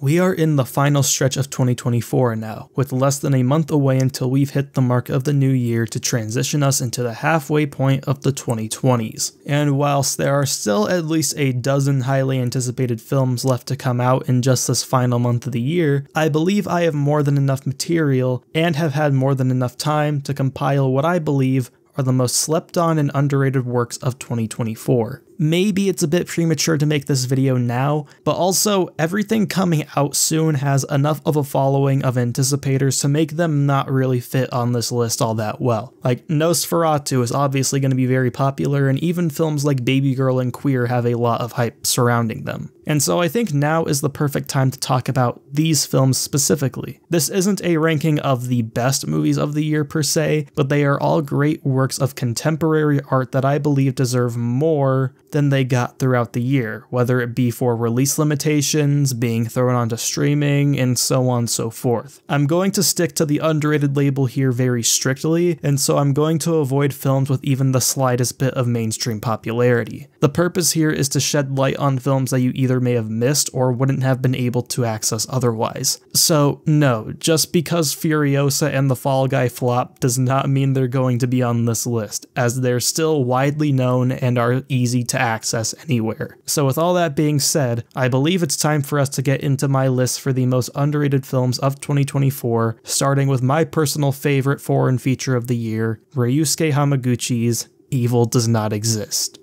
We are in the final stretch of 2024 now, with less than a month away until we've hit the mark of the new year to transition us into the halfway point of the 2020s. And whilst there are still at least a dozen highly anticipated films left to come out in just this final month of the year, I believe I have more than enough material and have had more than enough time to compile what I believe are the most slept on and underrated works of 2024. Maybe it's a bit premature to make this video now, but also everything coming out soon has enough of a following of anticipators to make them not really fit on this list all that well. Like, Nosferatu is obviously going to be very popular, and even films like Baby Girl and Queer have a lot of hype surrounding them. And so I think now is the perfect time to talk about these films specifically. This isn't a ranking of the best movies of the year per se, but they are all great works of contemporary art that I believe deserve more than they got throughout the year, whether it be for release limitations, being thrown onto streaming, and so on and so forth. I'm going to stick to the underrated label here very strictly, and so I'm going to avoid films with even the slightest bit of mainstream popularity. The purpose here is to shed light on films that you either may have missed or wouldn't have been able to access otherwise. So no, just because Furiosa and The Fall Guy flop does not mean they're going to be on this list, as they're still widely known and are easy to access anywhere. So with all that being said, I believe it's time for us to get into my list for the most underrated films of 2024, starting with my personal favorite foreign feature of the year, Ryusuke Hamaguchi's Evil Does Not Exist.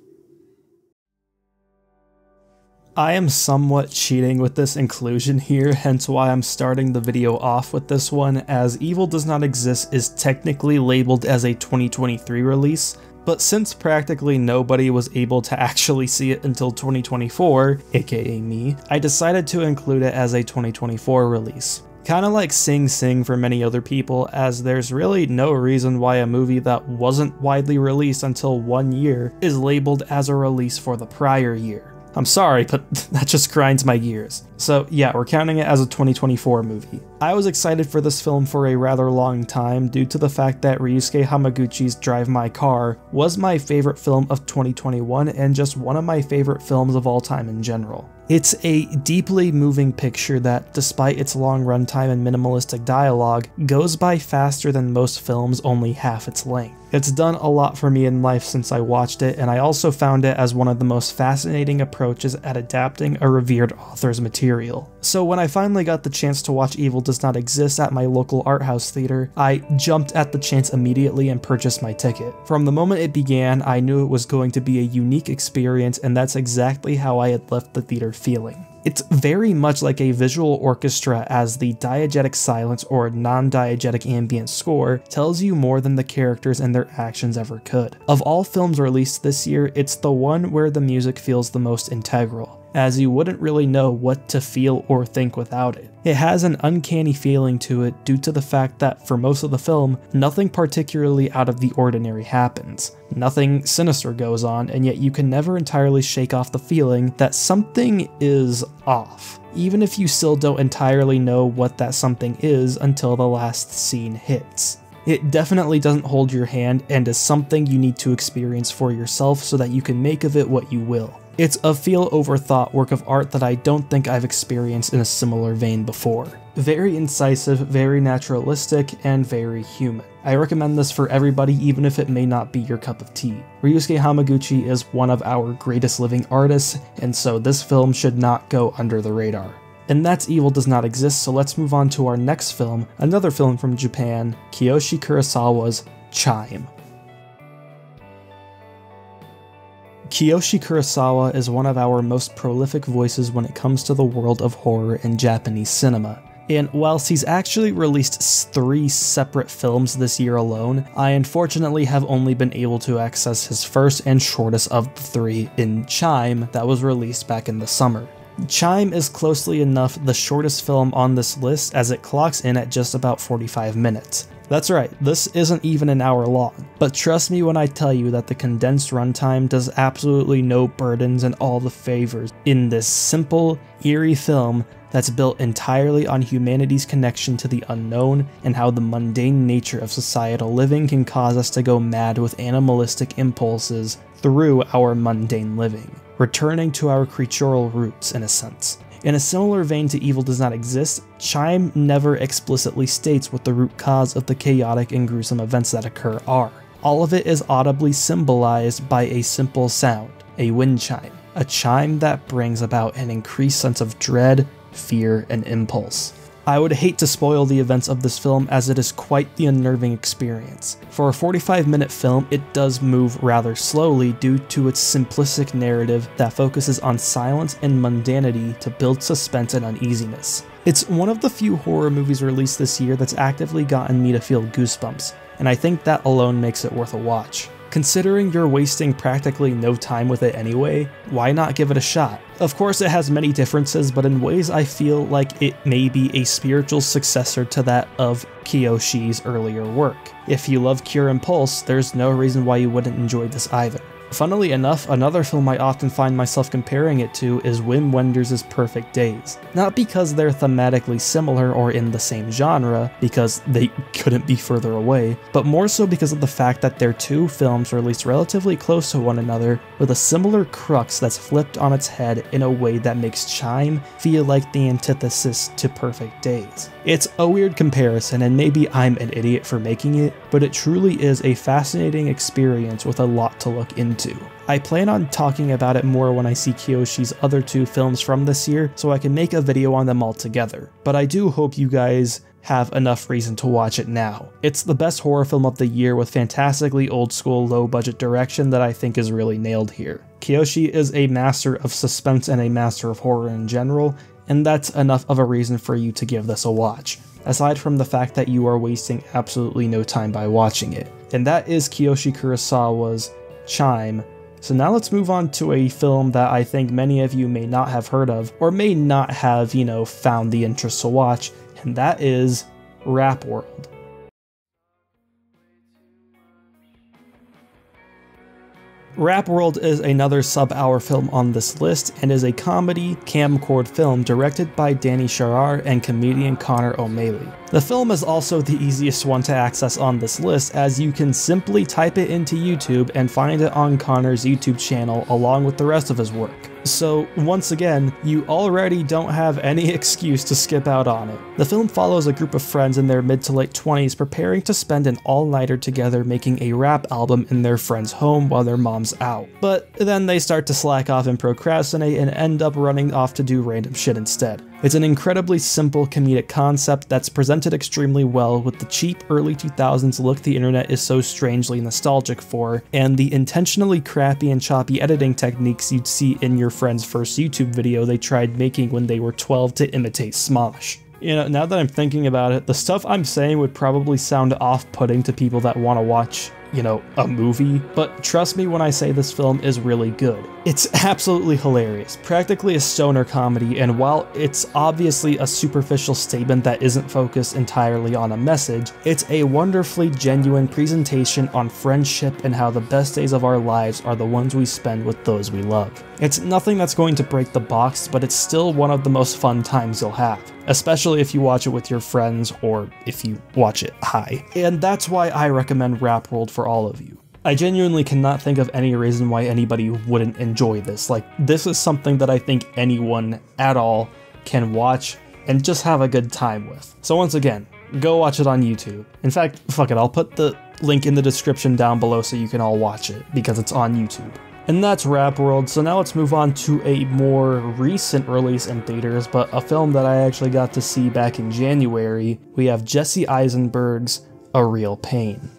I am somewhat cheating with this inclusion here, hence why I'm starting the video off with this one, as Evil Does Not Exist is technically labeled as a 2023 release, but since practically nobody was able to actually see it until 2024, aka me, I decided to include it as a 2024 release. Kinda like Sing Sing for many other people, as there's really no reason why a movie that wasn't widely released until 1 year is labeled as a release for the prior year. I'm sorry, but that just grinds my gears. So yeah, we're counting it as a 2024 movie. I was excited for this film for a rather long time due to the fact that Ryusuke Hamaguchi's Drive My Car was my favorite film of 2021 and just one of my favorite films of all time in general. It's a deeply moving picture that, despite its long runtime and minimalistic dialogue, goes by faster than most films only half its length. It's done a lot for me in life since I watched it, and I also found it as one of the most fascinating approaches at adapting a revered author's material. So when I finally got the chance to watch Evil Does Not Exist at my local art house theater, I jumped at the chance immediately and purchased my ticket. From the moment it began, I knew it was going to be a unique experience, and that's exactly how I had left the theater feeling. It's very much like a visual orchestra, as the diegetic silence or non-diegetic ambient score tells you more than the characters and their actions ever could. Of all films released this year, it's the one where the music feels the most integral, as you wouldn't really know what to feel or think without it. It has an uncanny feeling to it due to the fact that for most of the film, nothing particularly out of the ordinary happens. Nothing sinister goes on, and yet you can never entirely shake off the feeling that something is off, even if you still don't entirely know what that something is until the last scene hits. It definitely doesn't hold your hand and is something you need to experience for yourself so that you can make of it what you will. It's a feel-over-thought work of art that I don't think I've experienced in a similar vein before. Very incisive, very naturalistic, and very human. I recommend this for everybody, even if it may not be your cup of tea. Ryusuke Hamaguchi is one of our greatest living artists, and so this film should not go under the radar. And that's Evil Does Not Exist, so let's move on to our next film, another film from Japan, Kiyoshi Kurosawa's Chime. Kiyoshi Kurosawa is one of our most prolific voices when it comes to the world of horror in Japanese cinema. And whilst he's actually released 3 separate films this year alone, I unfortunately have only been able to access his first and shortest of the 3 in Chime that was released back in the summer. Chime is closely enough the shortest film on this list, as it clocks in at just about 45 minutes. That's right, this isn't even an hour long, but trust me when I tell you that the condensed runtime does absolutely no burdens and all the favors in this simple, eerie film that's built entirely on humanity's connection to the unknown and how the mundane nature of societal living can cause us to go mad with animalistic impulses through our mundane living, returning to our creatural roots in a sense. In a similar vein to Evil Does Not Exist, Chime never explicitly states what the root cause of the chaotic and gruesome events that occur are. All of it is audibly symbolized by a simple sound, a wind chime. A chime that brings about an increased sense of dread, fear, and impulse. I would hate to spoil the events of this film as it is quite the unnerving experience. For a 45-minute film, it does move rather slowly due to its simplistic narrative that focuses on silence and mundanity to build suspense and uneasiness. It's one of the few horror movies released this year that's actively gotten me to feel goosebumps, and I think that alone makes it worth a watch. Considering you're wasting practically no time with it anyway, why not give it a shot? Of course it has many differences, but in ways I feel like it may be a spiritual successor to that of Kiyoshi's earlier work. If you love Cure and Pulse, there's no reason why you wouldn't enjoy this either. Funnily enough, another film I often find myself comparing it to is Wim Wenders' Perfect Days. Not because they're thematically similar or in the same genre, because they couldn't be further away, but more so because of the fact that they're two films released relatively close to one another with a similar crux that's flipped on its head in a way that makes Chime feel like the antithesis to Perfect Days. It's a weird comparison, and maybe I'm an idiot for making it, but it truly is a fascinating experience with a lot to look into. I plan on talking about it more when I see Kiyoshi's other two films from this year, so I can make a video on them all together, but I do hope you guys have enough reason to watch it now. It's the best horror film of the year with fantastically old school low budget direction that I think is really nailed here. Kiyoshi is a master of suspense and a master of horror in general, and that's enough of a reason for you to give this a watch, aside from the fact that you are wasting absolutely no time by watching it. And that is Kiyoshi Kurosawa's Chime. So now let's move on to a film that I think many of you may not have heard of, or may not have, found the interest to watch, and that is Rap World. Rap World is another sub-hour film on this list and is a comedy camcord film directed by Danny Sharar and comedian Connor O'Malley. The film is also the easiest one to access on this list, as you can simply type it into YouTube and find it on Connor's YouTube channel along with the rest of his work. So once again, you already don't have any excuse to skip out on it. The film follows a group of friends in their mid to late 20s preparing to spend an all-nighter together making a rap album in their friend's home while their mom's out. But then they start to slack off and procrastinate and end up running off to do random shit instead. It's an incredibly simple comedic concept that's presented extremely well with the cheap early 2000s look the internet is so strangely nostalgic for, and the intentionally crappy and choppy editing techniques you'd see in your friend's first YouTube video they tried making when they were 12 to imitate Smosh. Now that I'm thinking about it, the stuff I'm saying would probably sound off-putting to people that want to watch, a movie, but trust me when I say this film is really good. It's absolutely hilarious, practically a stoner comedy, and while it's obviously a superficial statement that isn't focused entirely on a message, it's a wonderfully genuine presentation on friendship and how the best days of our lives are the ones we spend with those we love. It's nothing that's going to break the box, but it's still one of the most fun times you'll have, especially if you watch it with your friends or if you watch it high. And that's why I recommend Rap World for all of you. I genuinely cannot think of any reason why anybody wouldn't enjoy this. Like, this is something that I think anyone at all can watch and just have a good time with. So once again, go watch it on YouTube. In fact, fuck it, I'll put the link in the description down below so you can all watch it, because it's on YouTube. And that's Rap World, so now let's move on to a more recent release in theaters, but a film that I actually got to see back in January. We have Jesse Eisenberg's A Real Pain.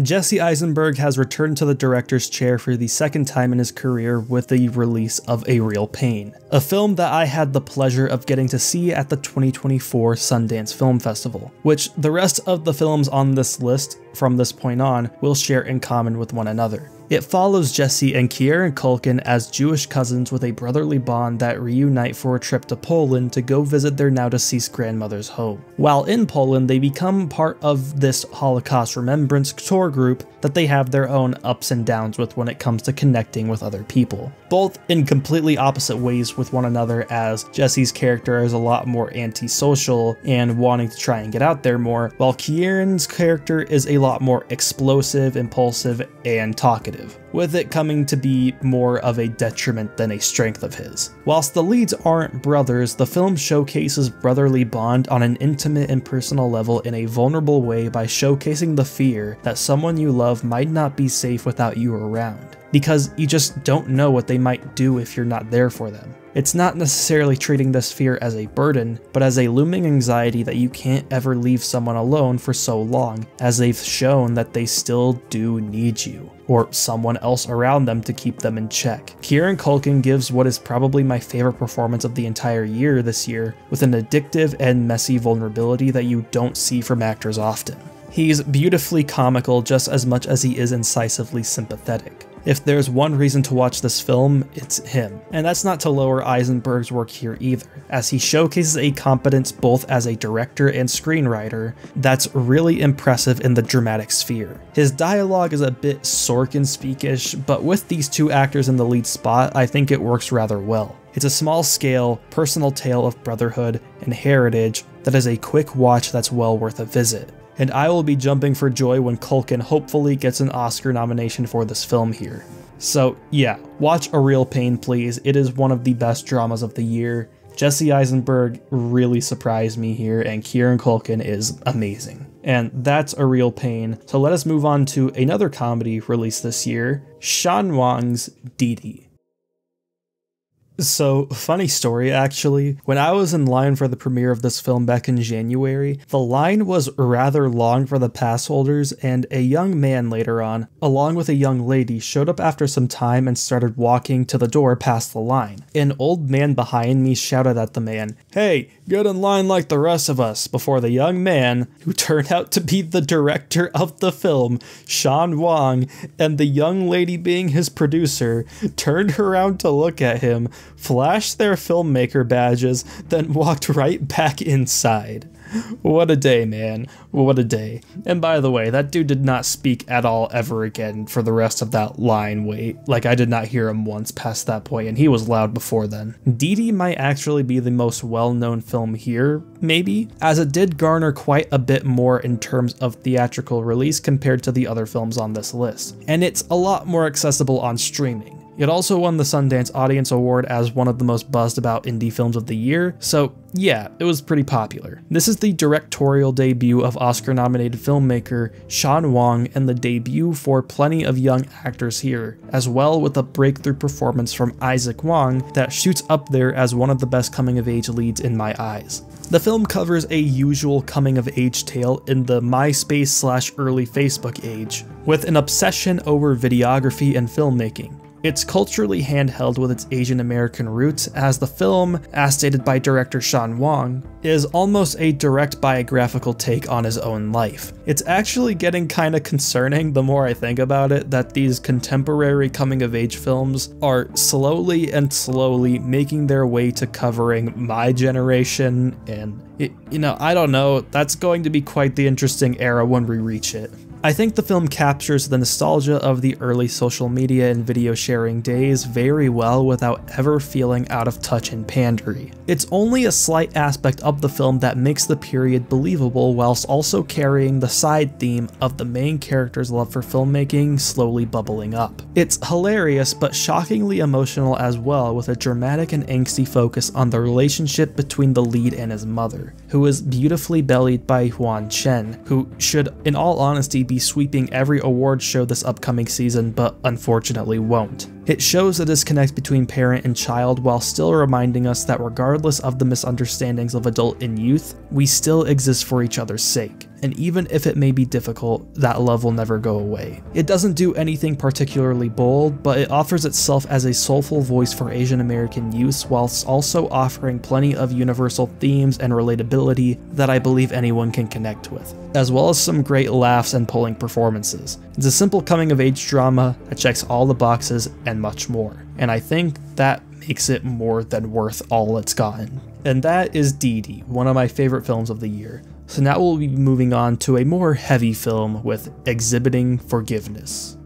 Jesse Eisenberg has returned to the director's chair for the second time in his career with the release of A Real Pain, a film that I had the pleasure of getting to see at the 2024 Sundance Film Festival, which the rest of the films on this list from this point on will share in common with one another. It follows Jesse and Kieran Culkin as Jewish cousins with a brotherly bond that reunite for a trip to Poland to go visit their now-deceased grandmother's home. While in Poland, they become part of this Holocaust remembrance tour group that they have their own ups and downs with when it comes to connecting with other people, both in completely opposite ways with one another, as Jesse's character is a lot more antisocial and wanting to try and get out there more, while Kieran's character is a lot more explosive, impulsive, and talkative. positive, with it coming to be more of a detriment than a strength of his. Whilst the leads aren't brothers, the film showcases brotherly bond on an intimate and personal level in a vulnerable way by showcasing the fear that someone you love might not be safe without you around, because you just don't know what they might do if you're not there for them. It's not necessarily treating this fear as a burden, but as a looming anxiety that you can't ever leave someone alone for so long, as they've shown that they still do need you, or someone else around them to keep them in check. Kieran Culkin gives what is probably my favorite performance of the entire year this year, with an addictive and messy vulnerability that you don't see from actors often. He's beautifully comical just as much as he is incisively sympathetic. If there's one reason to watch this film, it's him. And that's not to lower Eisenberg's work here either, as he showcases a competence both as a director and screenwriter that's really impressive in the dramatic sphere. His dialogue is a bit Sorkin-speakish, but with these two actors in the lead spot, I think it works rather well. It's a small-scale, personal tale of brotherhood and heritage that is a quick watch that's well worth a visit. And I will be jumping for joy when Culkin hopefully gets an Oscar nomination for this film here. So yeah, watch A Real Pain please, it is one of the best dramas of the year. Jesse Eisenberg really surprised me here, and Kieran Culkin is amazing. And that's A Real Pain, so let us move on to another comedy released this year, Sean Wang's Didi. So, funny story actually, when I was in line for the premiere of this film back in January, the line was rather long for the pass holders, and a young man later on, along with a young lady, showed up after some time and started walking to the door past the line. An old man behind me shouted at the man, "Hey, get in line like the rest of us," before the young man, who turned out to be the director of the film, Sean Wang, and the young lady being his producer, turned around to look at him, flashed their filmmaker badges, then walked right back inside. What a day, man. What a day. And by the way, that dude did not speak at all ever again for the rest of that line wait. Like, I did not hear him once past that point, and he was loud before then. Didi might actually be the most well-known film here, maybe, as it did garner quite a bit more in terms of theatrical release compared to the other films on this list. And it's a lot more accessible on streaming. It also won the Sundance Audience Award as one of the most buzzed about indie films of the year, so yeah, it was pretty popular. This is the directorial debut of Oscar-nominated filmmaker Sean Wang, and the debut for plenty of young actors here, as well with a breakthrough performance from Isaac Wong that shoots up there as one of the best coming-of-age leads in my eyes. The film covers a usual coming-of-age tale in the MySpace/early Facebook age, with an obsession over videography and filmmaking. It's culturally handheld with its Asian American roots, as the film, as stated by director Sean Wang, is almost a direct biographical take on his own life. It's actually getting kinda concerning the more I think about it that these contemporary coming-of-age films are slowly making their way to covering my generation, and you know, I don't know, that's going to be quite the interesting era when we reach it. I think the film captures the nostalgia of the early social media and video sharing days very well without ever feeling out of touch and pandery. It's only a slight aspect of the film that makes the period believable whilst also carrying the side theme of the main character's love for filmmaking slowly bubbling up. It's hilarious but shockingly emotional as well, with a dramatic and angsty focus on the relationship between the lead and his mother, who is beautifully bellied by Huan Chen, who should, in all honesty, be sweeping every award show this upcoming season, but unfortunately won't. It shows the disconnect between parent and child while still reminding us that regardless of the misunderstandings of adult and youth, we still exist for each other's sake. And even if it may be difficult, that love will never go away. It doesn't do anything particularly bold, but it offers itself as a soulful voice for Asian American youth whilst also offering plenty of universal themes and relatability that I believe anyone can connect with, as well as some great laughs and pulling performances. It's a simple coming-of-age drama that checks all the boxes and much more, and I think that makes it more than worth all it's gotten. And that is Didi, one of my favorite films of the year. So now we'll be moving on to a more heavy film with Exhibiting Forgiveness.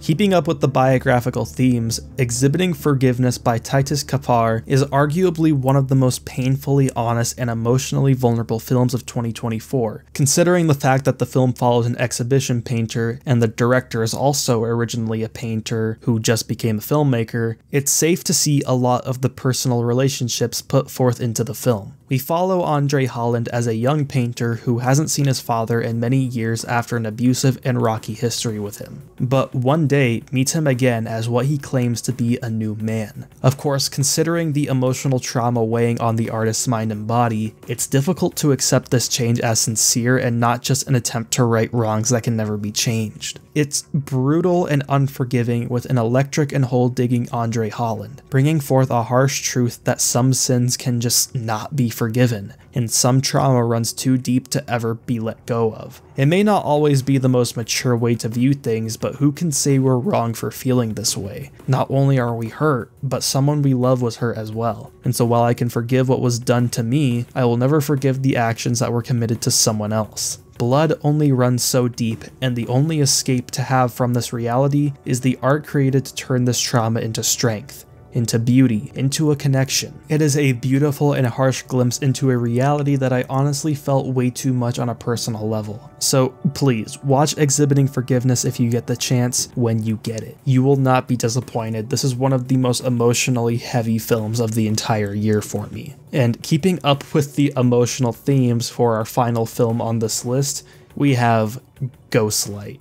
Keeping up with the biographical themes, Exhibiting Forgiveness by Titus Kapar is arguably one of the most painfully honest and emotionally vulnerable films of 2024. Considering the fact that the film follows an exhibition painter and the director is also originally a painter who just became a filmmaker, it's safe to see a lot of the personal relationships put forth into the film. We follow Andre Holland as a young painter who hasn't seen his father in many years after an abusive and rocky history with him, but one day meets him again as what he claims to be a new man. Of course, considering the emotional trauma weighing on the artist's mind and body, it's difficult to accept this change as sincere and not just an attempt to right wrongs that can never be changed. It's brutal and unforgiving with an electric and hole-digging Andre Holland, bringing forth a harsh truth that some sins can just not be forgiven, and some trauma runs too deep to ever be let go of. It may not always be the most mature way to view things, but who can say we're wrong for feeling this way? Not only are we hurt, but someone we love was hurt as well. And so while I can forgive what was done to me, I will never forgive the actions that were committed to someone else. Blood only runs so deep, and the only escape to have from this reality is the art created to turn this trauma into strength, into beauty, into a connection. It is a beautiful and harsh glimpse into a reality that I honestly felt way too much on a personal level. So please, watch Exhibiting Forgiveness if you get the chance when you get it. You will not be disappointed. This is one of the most emotionally heavy films of the entire year for me. And keeping up with the emotional themes for our final film on this list, we have Ghostlight.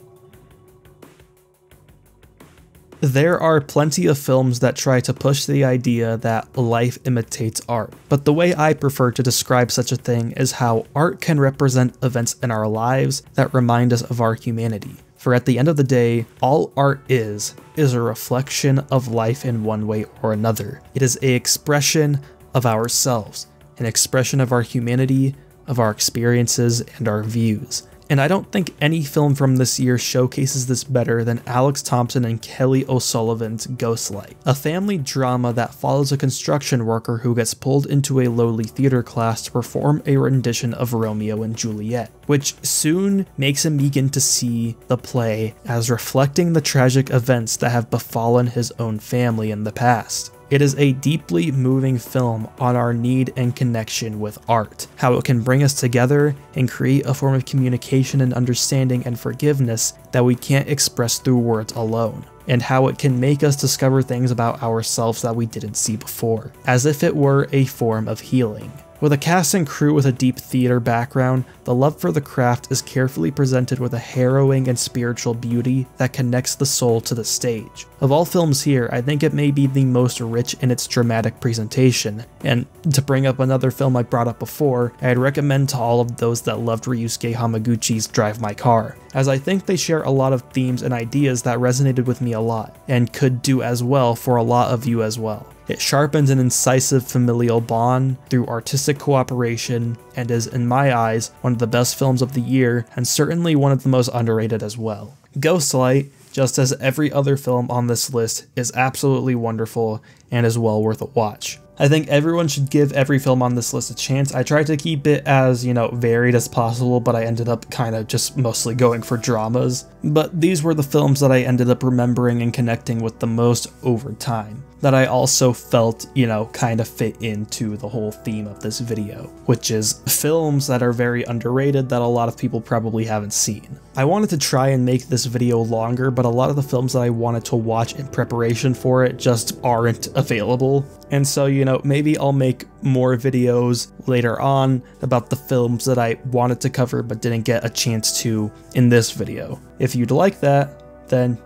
There are plenty of films that try to push the idea that life imitates art, but the way I prefer to describe such a thing is how art can represent events in our lives that remind us of our humanity. For at the end of the day, all art is a reflection of life in one way or another. It is an expression of ourselves, an expression of our humanity, of our experiences, and our views. And I don't think any film from this year showcases this better than Alex Thompson and Kelly O'Sullivan's Ghostlight, a family drama that follows a construction worker who gets pulled into a lowly theater class to perform a rendition of Romeo and Juliet, which soon makes him begin to see the play as reflecting the tragic events that have befallen his own family in the past. It is a deeply moving film on our need and connection with art, how it can bring us together and create a form of communication and understanding and forgiveness that we can't express through words alone, and how it can make us discover things about ourselves that we didn't see before, as if it were a form of healing. With a cast and crew with a deep theater background, the love for the craft is carefully presented with a harrowing and spiritual beauty that connects the soul to the stage. Of all films here, I think it may be the most rich in its dramatic presentation, and to bring up another film I brought up before, I'd recommend to all of those that loved Ryusuke Hamaguchi's Drive My Car, as I think they share a lot of themes and ideas that resonated with me a lot, and could do as well for a lot of you as well. It sharpens an incisive familial bond through artistic cooperation and is, in my eyes, one of the best films of the year and certainly one of the most underrated as well. Ghostlight, just as every other film on this list, is absolutely wonderful and is well worth a watch. I think everyone should give every film on this list a chance. I tried to keep it as, varied as possible, but I ended up kind of just mostly going for dramas. But these were the films that I ended up remembering and connecting with the most over time, that I also felt, kind of fit into the whole theme of this video, which is films that are very underrated that a lot of people probably haven't seen. I wanted to try and make this video longer, but a lot of the films that I wanted to watch in preparation for it just aren't available. And so, maybe I'll make more videos later on about the films that I wanted to cover but didn't get a chance to in this video. If you'd like that, then,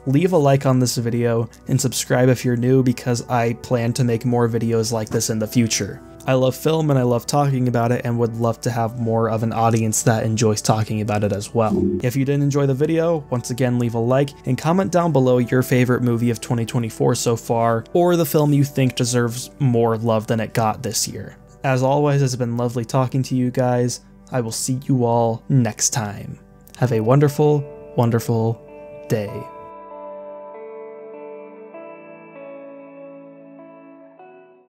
leave a like on this video and subscribe if you're new, because I plan to make more videos like this in the future. I love film and I love talking about it and would love to have more of an audience that enjoys talking about it as well. If you did enjoy the video, once again leave a like and comment down below your favorite movie of 2024 so far, or the film you think deserves more love than it got this year. As always, it's been lovely talking to you guys. I will see you all next time. Have a wonderful, wonderful day.